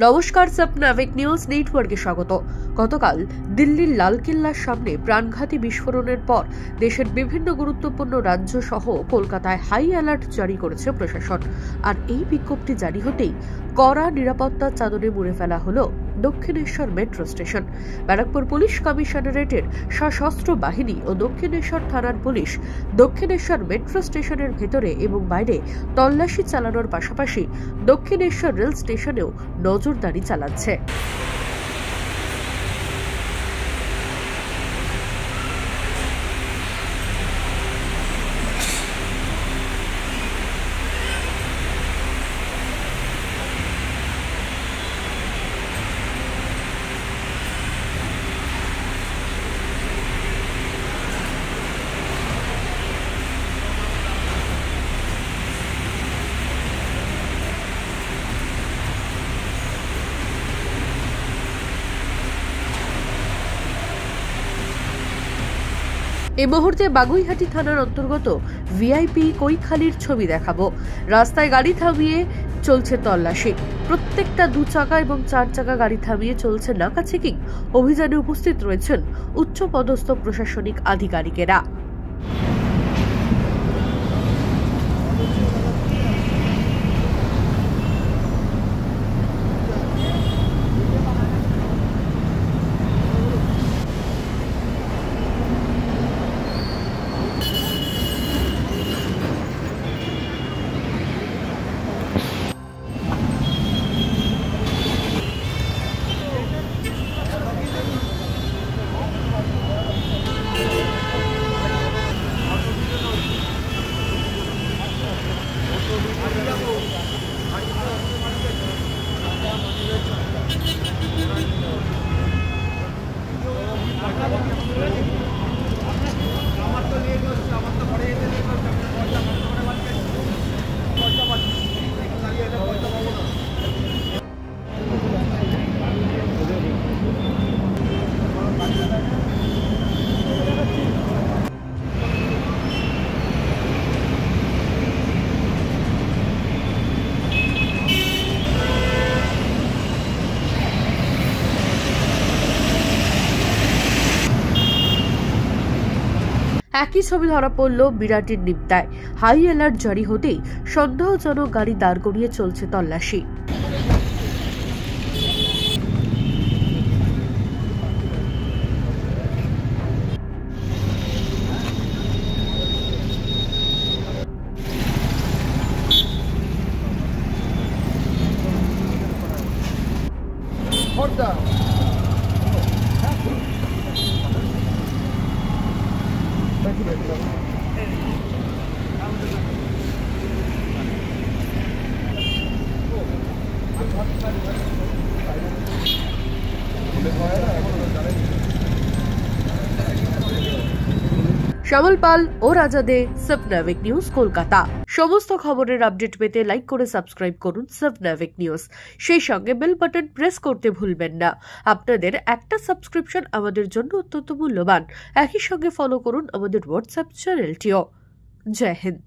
নমস্কার, সাবনাভিক নিউজ নেটওয়ার্কে স্বাগত। গতকাল দিল্লির লালকেল্লার সামনে প্রাণঘাতী বিস্ফোরণের পর দেশের বিভিন্ন গুরুত্বপূর্ণ রাজ্য সহ কলকাতায় হাই অ্যালার্ট জারি করেছে প্রশাসন। আর এই বিজ্ঞপ্তি জারি হতেই কড়া নিরাপত্তার চাদরে মুড়ে ফেলা হলো Dakshineswar metro station. Barrackpore police কমিশনারেটের সশস্ত্র বাহিনী ও দক্ষিণেশ্বর থানার পুলিশ দক্ষিণেশ্বর মেট্রো স্টেশনের ভেতরে এবং বাইরে তল্লাশি চালানোর পাশাপাশি দক্ষিণেশ্বর রেল স্টেশনেও নজরদারি চালাচ্ছে। এই মুহূর্তে বাগুইহাটি থানার অন্তর্গত ভিআইপি কৈখালির ছবি দেখাবো। রাস্তায় গাড়ি থামিয়ে চলছে তল্লাশি। প্রত্যেকটা 2 চাকা এবং 4 চাকা গাড়ি থামিয়ে চলছে নাকা চেকিং। অভিযানে উপস্থিত রয়েছেন উচ্চপদস্থ প্রশাসনিক আধিকারিকেরা। একই ছবি ধরা পড়ল বিরাটের নিমতায়। হাই অ্যালার্ট জারি হতেই সন্দেহজনক গাড়ি দাঁড় করিয়ে চলছে তল্লাশি। শ্যামল পাল ও রাজা দে, সাবনাভিক নিউজ, কলকাতা। সমস্ত খবরের আপডেট পেতে লাইক করে সাবস্ক্রাইব করুন সাবনাভিক নিউজ। সেই সঙ্গে বেল বাটন প্রেস করতে ভুলবেন না। আপনাদের একটা সাবস্ক্রিপশন আমাদের জন্য অত্যন্ত মূল্যবান। একই সঙ্গে ফলো করুন আমাদের হোয়াটসঅ্যাপ চ্যানেলটিও। জয় হিন্দ।